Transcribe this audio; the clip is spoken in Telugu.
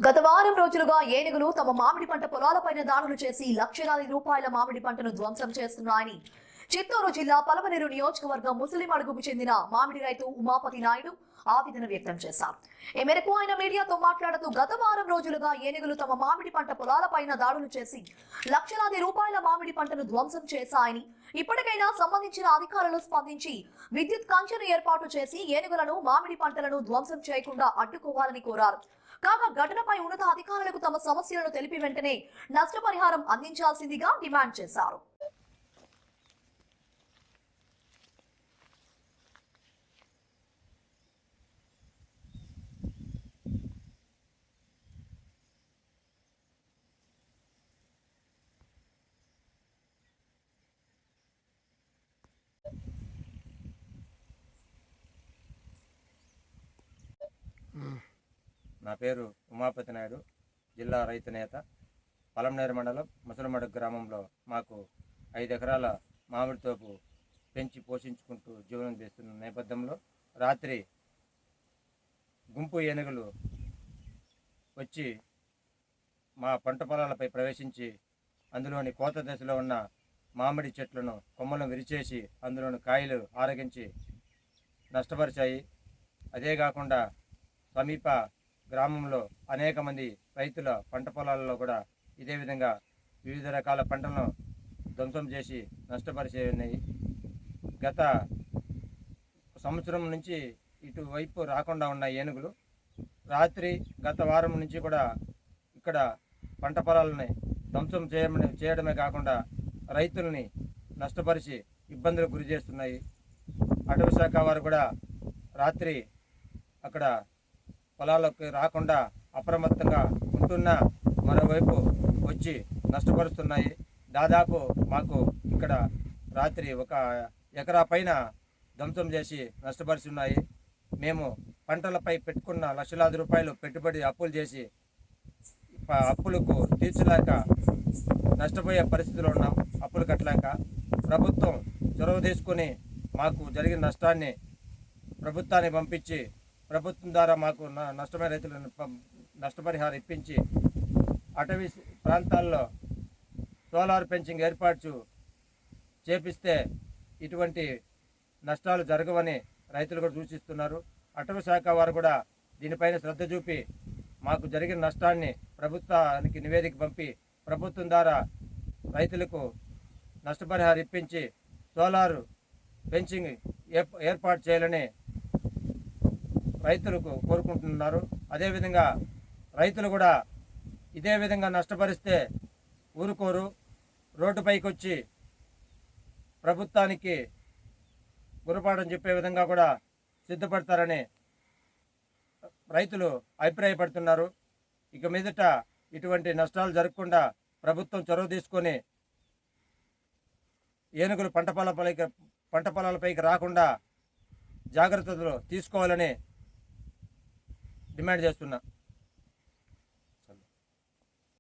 గత వారం రోజులుగా ఏనుగులు తమ మామిడి పంట పొలాలపైన దాడులు చేసి లక్షలాది రూపాయల మామిడి పంటను ధ్వంసం చేస్తున్నాయని చిత్తూరు జిల్లా పలమనేరు నియోజకవర్గం ముస్లిం అడుగుకు చెందిన మామిడి రైతు ఉమాపతి నాయుడు ఆవేదన వ్యక్తం చేశారు. ఈ మేరకు ఆయన మీడియాతో మాట్లాడుతూ గత వారం రోజులుగా ఏనుగులు తమ మామిడి పంట పొలాలపైన దాడులు చేసి లక్షలాది రూపాయల మామిడి పంటను ధ్వంసం చేశాయని, ఇప్పటికైనా సంబంధించిన అధికారులు స్పందించి విద్యుత్ కంచెను ఏర్పాటు చేసి ఏనుగులను మామిడి పంటలను ధ్వంసం చేయకుండా అడ్డుకోవాలని కోరారు. కాగా ఘటనపై ఉన్నత అధికారులకు తమ సమస్యలను తెలిపి వెంటనే నష్టపరిహారం అందించాల్సిందిగా డిమాండ్ చేశారు. నా పేరు ఉమాపతి నాయుడు, జిల్లా రైతు నేత. పలమనేరు మండలం ముసలమడుగు గ్రామంలో మాకు 5 ఎకరాల మామిడి తోపు పెంచి పోషించుకుంటూ జీవనం చేస్తున్న నేపథ్యంలో రాత్రి గుంపు ఏనుగులు వచ్చి మా పంట పొలాలపై ప్రవేశించి అందులోని కోత దశలో ఉన్న మామిడి చెట్లను కొమ్మలను విరిచేసి అందులోని కాయలు ఆరగించి నష్టపరిచాయి. అదే కాకుండా సమీప గ్రామంలో అనేక మంది రైతుల పంట పొలాలలో కూడా ఇదే విధంగా వివిధ రకాల పంటలను ధ్వంసం చేసి నష్టపరిచే ఉన్నాయి. గత సంవత్సరం నుంచి ఇటువైపు రాకుండా ఉన్న ఏనుగులు రాత్రి గత వారం నుంచి కూడా ఇక్కడ పంట పొలాలని ధ్వంసం చేయడమే కాకుండా రైతుల్ని నష్టపరిచి ఇబ్బందులకు గురి చేస్తున్నాయి. అటవీ శాఖ వారు కూడా రాత్రి అక్కడ పొలాలకు రాకుండా అప్రమత్తంగా ఉంటున్న మరోవైపు వచ్చి నష్టపరుస్తున్నాయి. దాదాపు మాకు ఇక్కడ రాత్రి 1 ఎకరా పైన ధ్వంసం చేసి నష్టపరుస్తున్నాయి. మేము పంటలపై పెట్టుకున్న లక్షలాది రూపాయలు పెట్టుబడి అప్పులు చేసి అప్పులకు తీర్చలేక నష్టపోయే పరిస్థితిలో ఉన్నాం. అప్పులు కట్టలేక ప్రభుత్వం చొరవ తీసుకొని మాకు జరిగిన నష్టాన్ని ప్రభుత్వాన్ని పంపించి ప్రభుత్వం ద్వారా మాకు నష్టమైన రైతులను నష్టపరిహారం ఇప్పించి అటవీ ప్రాంతాల్లో సోలార్ ఫెన్సింగ్ ఏర్పాటు చేపిస్తే ఇటువంటి నష్టాలు జరగవని రైతులు కూడా సూచిస్తున్నారు. అటవీ శాఖ వారు కూడా దీనిపైన శ్రద్ధ చూపి మాకు జరిగిన నష్టాన్ని ప్రభుత్వానికి నివేదిక పంపి ప్రభుత్వం ద్వారా రైతులకు నష్టపరిహారం ఇప్పించి సోలార్ ఫెన్సింగ్ ఏర్పాటు చేయాలని రైతులకు కోరుకుంటున్నారు. అదేవిధంగా రైతులు కూడా ఇదే విధంగా నష్టపరిస్తే ఊరుకోరు, రోడ్డుపైకి వచ్చి ప్రభుత్వానికి గురపాఠం చెప్పే విధంగా కూడా సిద్ధపడతారని రైతులు అభిప్రాయపడుతున్నారు. ఇక మీదట ఇటువంటి నష్టాలు జరగకుండా ప్రభుత్వం చొరవ తీసుకొని ఏనుగులు పంట పొలాలపైకి రాకుండా జాగ్రత్తలు తీసుకోవాలని డిమాండ్ చేస్తున్నా.